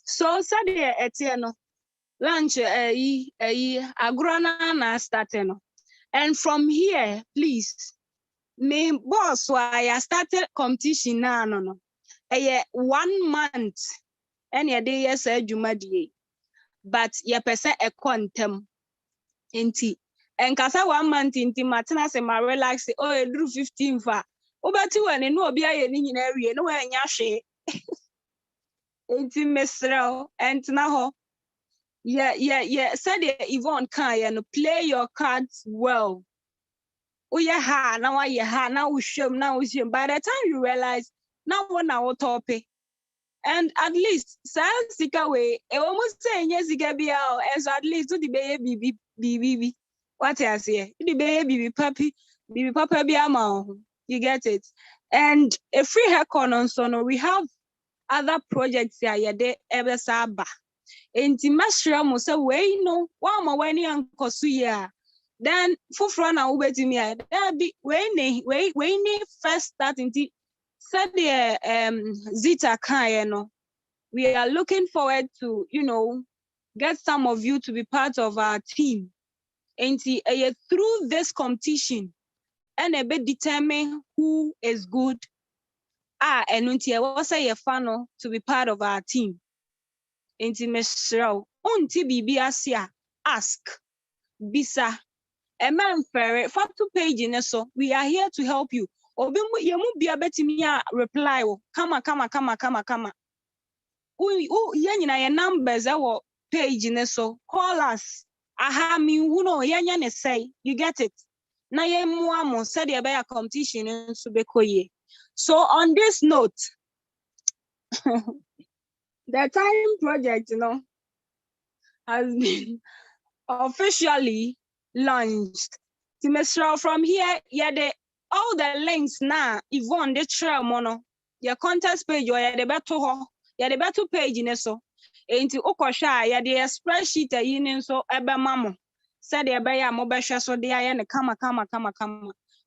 so Saturday etieno lunch agrona na starting. And from here, please, me boss why I started competition now no. 1 month and your day yes jumadi. But your person a quantum inti. And kasa 1 month inti matana se ma relax oh do 15 fa. Obati when no obi aye ni nyina wie no anya hwe. Inti mesrel and na ho. Yeah. Said Yvonne can play your cards well. Oh yeah, now I now we show now we show. By the time you realize now one our topic, and at least sika way almost saying yes biao, and so at least do the baby what I say the baby papi biama you get it. And a free hair corner so no we have other projects here de ever saba. Enti masra mo say we no wa ma wani ankoso ya. Then fufro na ubetimi a that be we ni first start inti said the Zita kan no we are looking forward to get some of you to be part of our team and through this competition and a bit determine who is good and until was a fan to be part of our team. Inti mesrao unti bibi asia ask, bisa, ememfere, fatu page in so. We are here to help you. Obi yemu bia betimi a reply o. Kama. Yanyina your numbers our page in so. Call us. Aha mi wuno yanya ne say. You get it. Na ye muamo said ye be a competition in Subekoye. So on this note, the time project, has been officially launched. Timesra from here, all the links now, Yvonne, the trail mono, your contest page or the better page in so. Into Okosha, the spreadsheet a union so ebe mamo. Said the bear mobile so they are in a kama.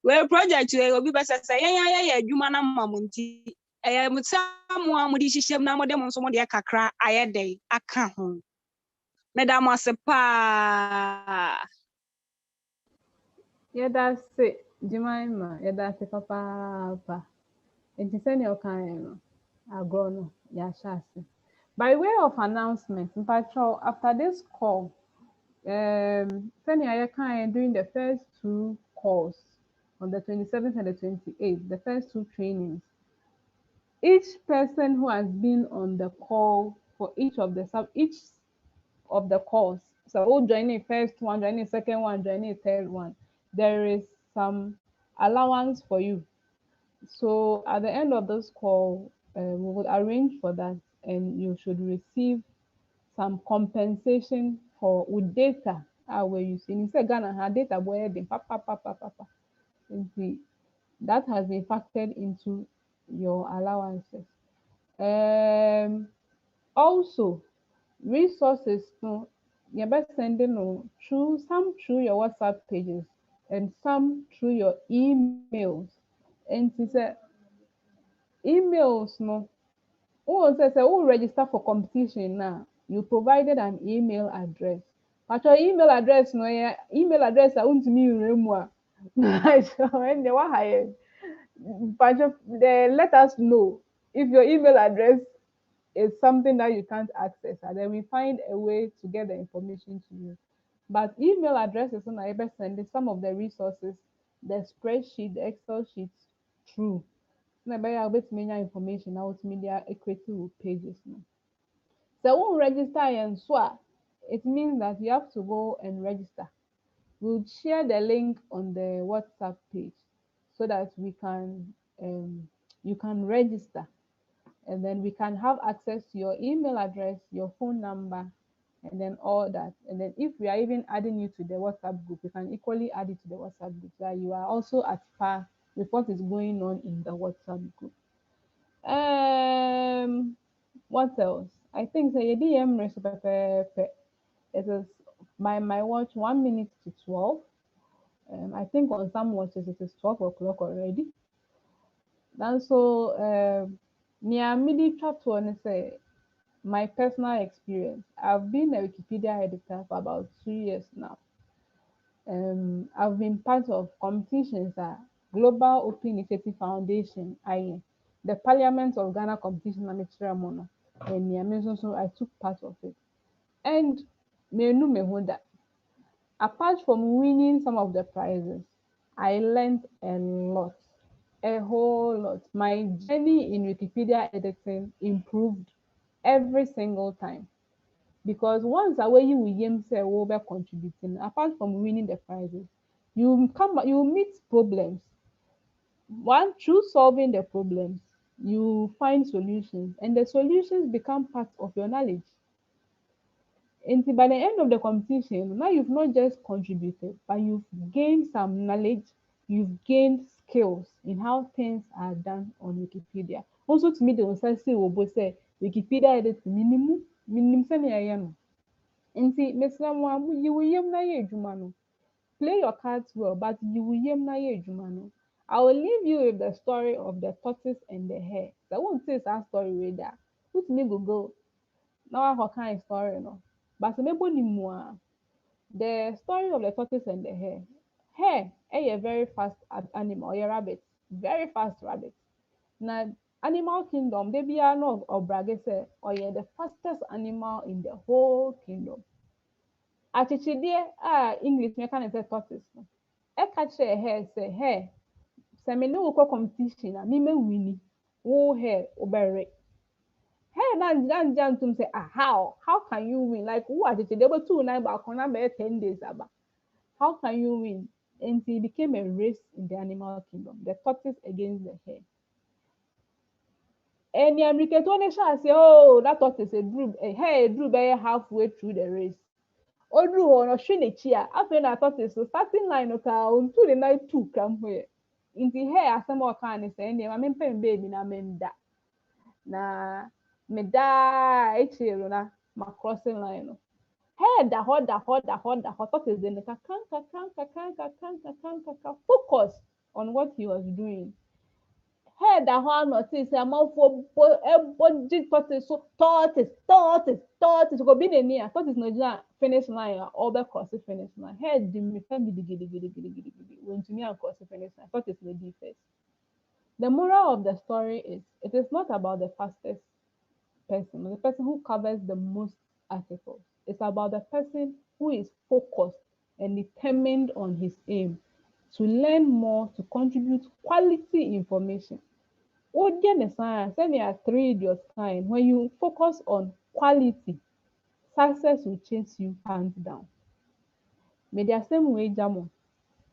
Well, project will be better say, yeah, Jumana Mamunti. I am with someone with this shame now, modem some of the kakra, I day, I can't. Madam Wasepa. Yɛdase Jemima, yɛdase papaapa. Nti sɛnea ɔkaeɛ no, agorɔ no yɛahyɛ ase. By way of announcement, mpatrɔ, after this call, sɛnea yɛkaeɛ during the first two calls on the 27th and the 28th, the first two trainings, each person who has been on the call for each of the calls, so who joining first one, joining second one, joining third one, there is some allowance for you. So at the end of this call, we will arrange for that, and you should receive some compensation for with data. Where you see, say Ghana had data where they papa. That has been factored into your allowances. Also, resources no, you're best sending no through your WhatsApp pages and some through your emails. And it's emails no. Who says who register for competition now? You provided an email address. But your email address no, email address I want to me remember. When they were hired, but they let us know if your email address is something that you can't access, and then we find a way to get the information to you. But email addresses on I sending some of the resources, the spreadsheet, the Excel sheets through. Na I bet me information out media equity pages. So when register and so it means that you have to go and register. We'll share the link on the WhatsApp page so that we can you can register, and then we can have access to your email address, your phone number, and then all that. And then if we are even adding you to the WhatsApp group, we can equally add it to the WhatsApp group so that you are also at par with what is going on in the WhatsApp group. What else? I think the DM it is by my watch 1 minute to 12. I think on some watches it is 12 o'clock already. And so near midi chapter and say my personal experience. I've been a Wikipedia editor for about 2 years now. I've been part of competitions at Global Open Initiative Foundation, the Parliament of Ghana competition amateur mono, and so I took part of it. And apart from winning some of the prizes, I learned a lot, a whole lot. My journey in Wikipedia editing improved every single time. Because once away you will say will be contributing, apart from winning the prizes, you meet problems. One, through solving the problems, you find solutions, and the solutions become part of your knowledge. And by the end of the competition, now you've not just contributed, but you've gained some knowledge, you've gained skills in how things are done on Wikipedia. Also, to me, they will say, Wikipedia edit minimum send Nti mesrɛ mo a yi wo yam na yɛ adwuma no. Play your cards well, but yi wo yam na yɛ adwuma no. I will leave you with the story of the tortoise and the hare. Sɛ wonte saa story wei da, wotumi Google na woakɔ kan story no. But sɛ mebɔ ne mu a, the story of the tortoise and the hare. Hare ɛyɛ very fast animal, ɔyɛ rabbit, very fast rabbit. Na animal kingdom, da biara na ɔbrage sɛ ɔyɛ the fastest animal in the whole kingdom. Achichide English me can say tortoise no. E catch hair say hair. Say me no go competition na me wini. Wo hair obere. Hair na tum say how can you win? Like who achichide but 2 9 back on na 10 days aba. How can you win? And it became a race in the animal kingdom. The tortoise against the hare. And the American shall say, oh, that tortoise a hare drew by halfway through the race. O drew on a shiny chair. After that tortoise, so starting line of town to the night 2 come here. In the hare, as some more kind of saying, I mean, baby, na menda. Na me da, my crossing line. Head the hot tortoise then focus on what he was doing. Head the hot notice a mouthful body tortoise so tortoise go be the near tortoise no finish line or the cross finish line. Head the me can be the giddy when to me and cross finish line. Tortoise the defense. The moral of the story is it is not about the fastest person, the person who covers the most articles. It's about the person who is focused and determined on his aim to learn more, to contribute quality information. Send 3 Idiots kind. When you focus on quality, success will chase you hands down. May the same way, Jamo.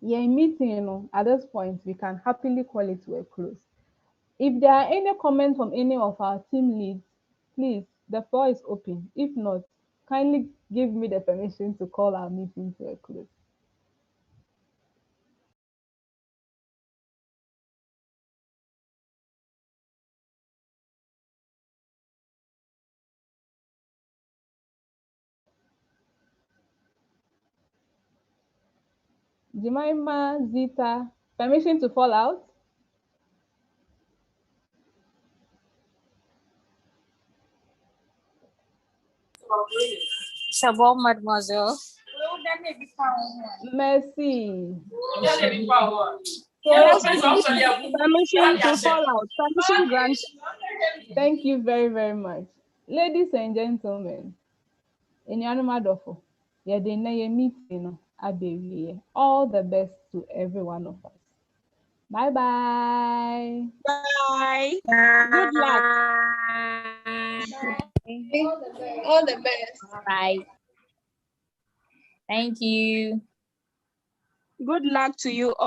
Yeah, meeting, at this point, we can happily call it to a close. If there are any comments from any of our team leads, please, the floor is open. If not, kindly give me the permission to call our meeting to a close. Jemima, Zita, permission to fall out? C'est bon, mademoiselle. Merci. Permission to fall out. Permission granted. Thank you very, very much. Ladies and gentlemen, in Yanumadofo, meeting, all the best to every one of us. Bye-bye. Bye. Good luck. All the best. All right. Thank you. Good luck to you all.